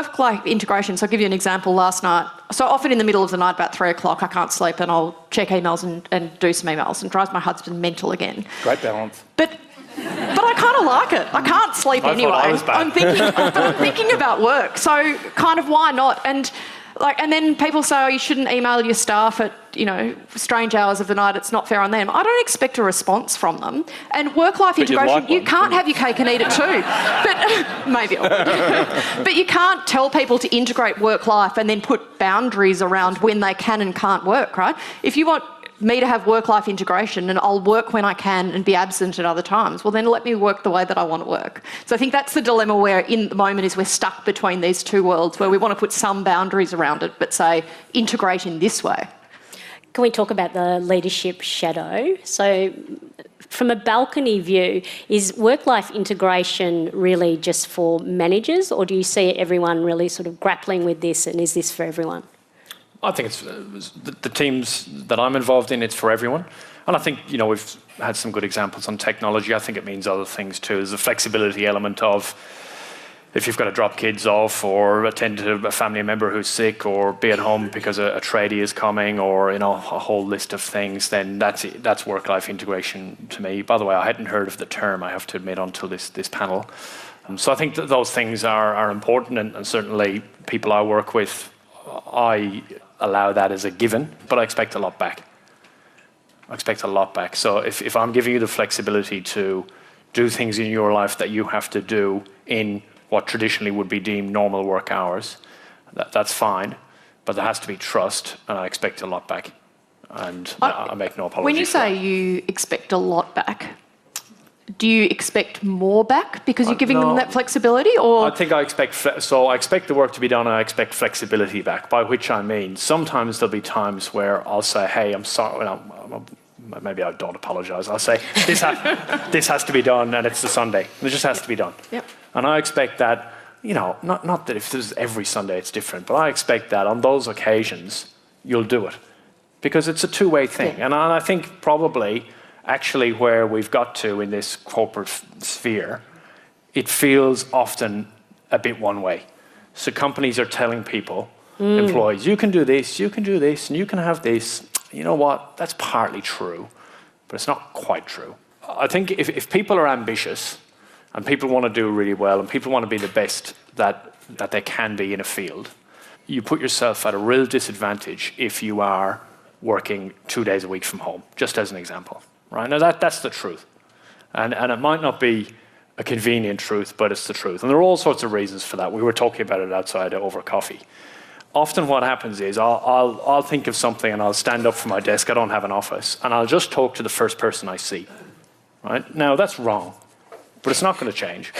work-life integration, so I'll give you an example last night. So often in the middle of the night, about 3 o'clock, I can't sleep and I'll check emails and do some emails and drives my husband mental again. Great balance. But I kind of like it. I can't sleep anyway. I'm thinking about work. So kind of why not? And then people say, oh, you shouldn't email your staff at, strange hours of the night. It's not fair on them. I don't expect a response from them. And work-life integration, you can't have your cake and eat it too. But maybe I would. But you can't tell people to integrate work-life and then put boundaries around when they can and can't work, right? If you want me to have work-life integration and I'll work when I can and be absent at other times, well, then let me work the way that I want to work. So I think that's the dilemma we're in at the moment, is we're stuck between these two worlds where we want to put some boundaries around it, but say integrate in this way. Can we talk about the leadership shadow? So from a balcony view, is work-life integration really just for managers, or do you see everyone really sort of grappling with this, and is this for everyone? I think it's the teams that I'm involved in, it's for everyone. And I think, we've had some good examples on technology. I think it means other things too. There's a flexibility element of if you've got to drop kids off or attend to a family member who's sick or be at home because a tradie is coming or, a whole list of things, then that's work-life integration to me. By the way, I hadn't heard of the term, I have to admit, until this panel. So I think that those things are important, and certainly people I work with, I allow that as a given, but I expect a lot back. So if I'm giving you the flexibility to do things in your life that you have to do in what traditionally would be deemed normal work hours, that's fine, but there has to be trust, and I expect a lot back. And I make no apologies. When you say you expect a lot back, do you expect more back because you're giving them that flexibility, or? I think I expect I expect the work to be done, and I expect flexibility back. By which I mean, sometimes there'll be times where I'll say, "Hey, I'm sorry." Maybe I don't apologise. I'll say, "This has to be done, and it's the Sunday. It just has to be done." Yep. And I expect that, not that if this is every Sunday it's different, but I expect that on those occasions you'll do it, because it's a two-way thing. Yeah. And I think probably, actually, where we've got to in this corporate sphere, it feels often a bit one way. So companies are telling people, employees, you can do this, and you can have this. You know what? That's partly true, but it's not quite true. I think if people are ambitious and people want to do really well and people want to be the best that they can be in a field, you put yourself at a real disadvantage if you are working 2 days a week from home, just as an example. Right? Now that's the truth. And it might not be a convenient truth, but it's the truth. And there are all sorts of reasons for that. We were talking about it outside over coffee. Often what happens is I'll think of something and I'll stand up from my desk, I don't have an office, and I'll just talk to the first person I see. Right? Now that's wrong, but it's not going to change.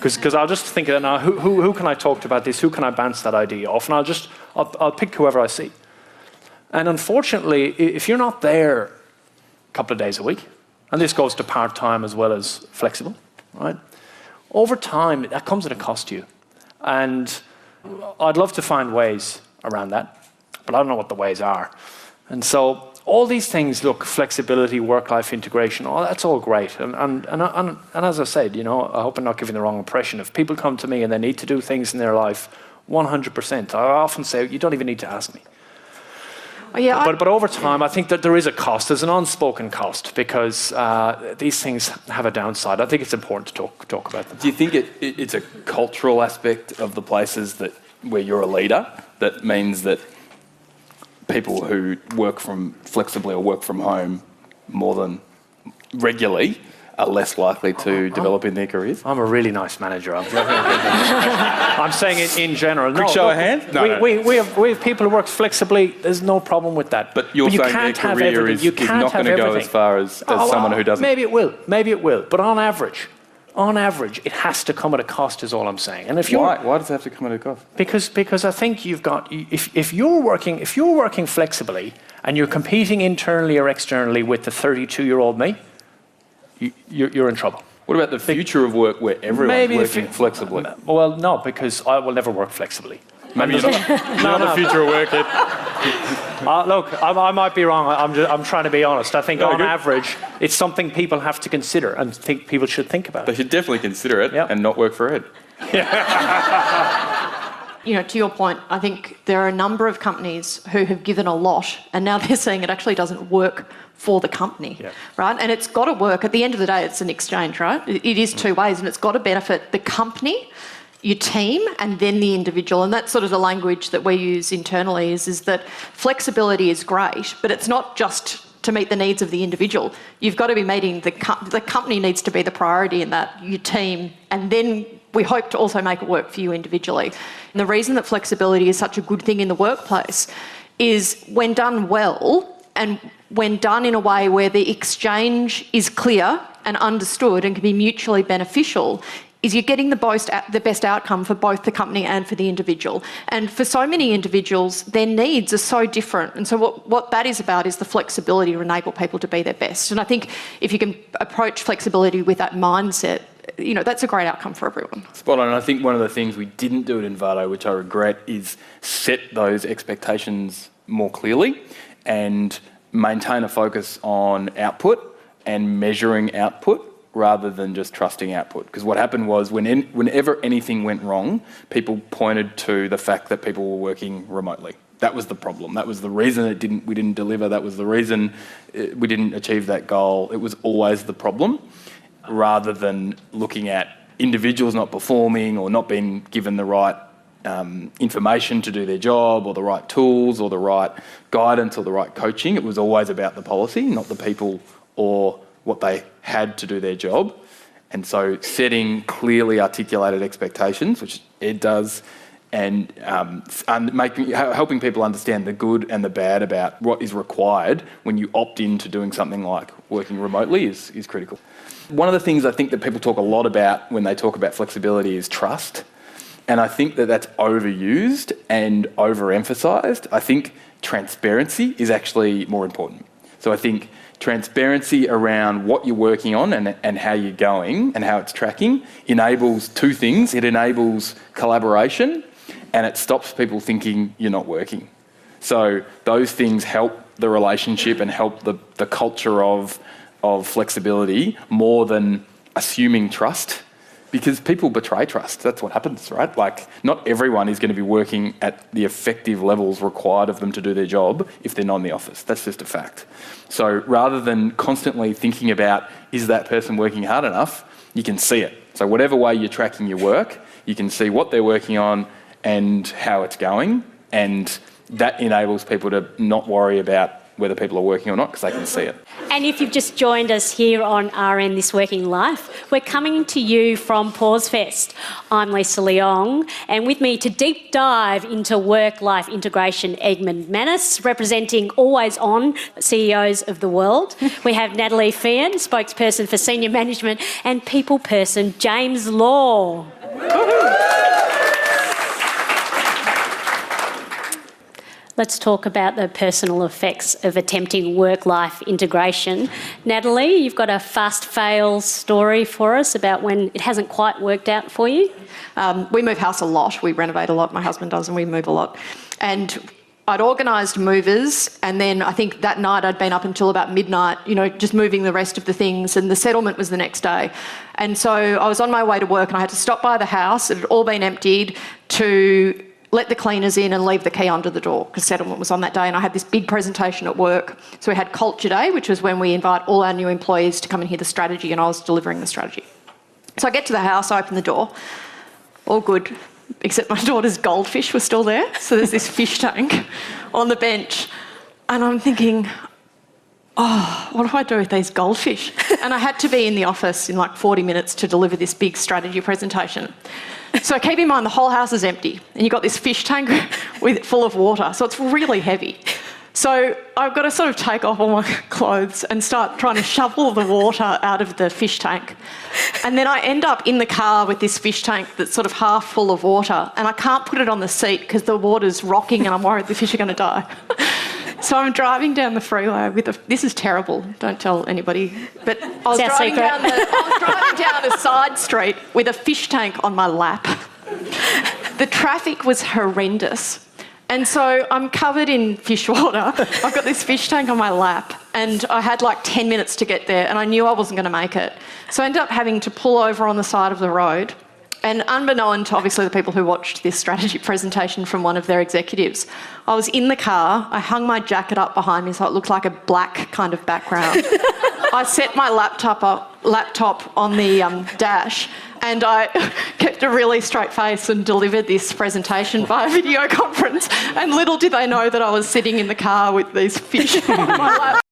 Because I'll just think, now who can I talk to about this? Who can I bounce that idea off? And I'll pick whoever I see. And unfortunately, if you're not there couple of days a week, and this goes to part-time as well as flexible, right? Over time, that comes at a cost to you. And I'd love to find ways around that, but I don't know what the ways are. And so all these things, look, flexibility, work-life integration, that's all great. And as I said, I hope I'm not giving the wrong impression. If people come to me and they need to do things in their life, 100%, I often say, you don't even need to ask me. Yeah, but over time, I think that there is a cost. There's an unspoken cost, because these things have a downside. I think it's important to talk about them. Do you think it's a cultural aspect of the places where you're a leader that means that people who work from flexibly or work from home more than regularly are less likely to develop in their careers? I'm a really nice manager. I'm saying it in general. Quick show of hands? We have people who work flexibly. There's no problem with that. But you're saying their career is not going to go as far as someone who doesn't? Maybe it will. But on average, it has to come at a cost, is all I'm saying. And why does it have to come at a cost? Because I think you've got, if you're working flexibly and you're competing internally or externally with the 32-year-old me, you're in trouble. What about the future of work where everyone's working flexibly? Well, no, because I will never work flexibly. Maybe you're not the future of work yet. Look, I might be wrong. I'm trying to be honest. I think on average, it's something people have to consider and think people should think about. They should definitely consider it and not work for it. to your point, I think there are a number of companies who have given a lot and now they're saying it actually doesn't work for the company, right? And it's got to work. At the end of the day, it's an exchange, right? It is two ways, and it's got to benefit the company, your team, and then the individual. And that's sort of the language that we use internally is that flexibility is great, but it's not just to meet the needs of the individual. You've got to be meeting the company needs to be the priority in that, your team, and then we hope to also make it work for you individually. And the reason that flexibility is such a good thing in the workplace is when done well and when done in a way where the exchange is clear and understood and can be mutually beneficial, is you're getting the best outcome for both the company and for the individual. And for so many individuals, their needs are so different. And so what that is about is the flexibility to enable people to be their best. And I think if you can approach flexibility with that mindset, that's a great outcome for everyone. Spot on. And I think one of the things we didn't do at Envato, which I regret, is set those expectations more clearly and maintain a focus on output and measuring output, rather than just trusting output. Because what happened was whenever anything went wrong, people pointed to the fact that people were working remotely. That was the problem. That was the reason we didn't deliver. That was the reason we didn't achieve that goal. It was always the problem, rather than looking at individuals not performing or not being given the right information to do their job or the right tools or the right guidance or the right coaching. It was always about the policy, not the people or what they had to do their job. And so setting clearly articulated expectations, which Ed does, and helping people understand the good and the bad about what is required when you opt into doing something like working remotely is critical. One of the things I think that people talk a lot about when they talk about flexibility is trust. And I think that that's overused and overemphasised. I think transparency is actually more important. So I think transparency around what you're working on and how you're going and how it's tracking enables two things. It enables collaboration and it stops people thinking you're not working. So those things help the relationship and help the culture of flexibility more than assuming trust, because people betray trust. That's what happens, right? Like, not everyone is going to be working at the effective levels required of them to do their job if they're not in the office. That's just a fact. So rather than constantly thinking about, is that person working hard enough, you can see it. So whatever way you're tracking your work, you can see what they're working on and how it's going, and that enables people to not worry about whether people are working or not, because they can see it. And if you've just joined us here on RN This Working Life, we're coming to you from Pause Fest. I'm Lisa Leong, and with me to deep dive into work-life integration, Egmond Manus, representing Always On CEOs of the world. We have Natalie Fian, spokesperson for senior management, and people person James Law. Let's talk about the personal effects of attempting work-life integration. Natalie, you've got a fast-fail story for us about when it hasn't quite worked out for you. We move house a lot. We renovate a lot. My husband does, and we move a lot. And I'd organised movers, and then I think that night I'd been up until about midnight, just moving the rest of the things, and the settlement was the next day. And so I was on my way to work, and I had to stop by the house. It had all been emptied to let the cleaners in and leave the key under the door, because settlement was on that day, and I had this big presentation at work. So we had Culture Day, which was when we invite all our new employees to come and hear the strategy, and I was delivering the strategy. So I get to the house, I open the door, all good, except my daughter's goldfish was still there. So there's this fish tank on the bench, and I'm thinking, what do I do with these goldfish? And I had to be in the office in like 40 minutes to deliver this big strategy presentation. So keep in mind the whole house is empty, and you've got this fish tank full of water, so it's really heavy. So I've got to sort of take off all my clothes and start trying to shovel the water out of the fish tank. And then I end up in the car with this fish tank that's sort of half full of water, and I can't put it on the seat because the water's rocking and I'm worried the fish are going to die. So I'm driving down the freeway this is terrible, don't tell anybody, but I was driving down a side street with a fish tank on my lap. The traffic was horrendous. And so I'm covered in fish water. I've got this fish tank on my lap, and I had like 10 minutes to get there, and I knew I wasn't going to make it. So I ended up having to pull over on the side of the road And unbeknown to obviously the people who watched this strategy presentation from one of their executives, I was in the car, I hung my jacket up behind me so it looked like a black kind of background. I set my laptop on the dash, and I kept a really straight face and delivered this presentation via video conference. And little did they know that I was sitting in the car with these fish on my lap.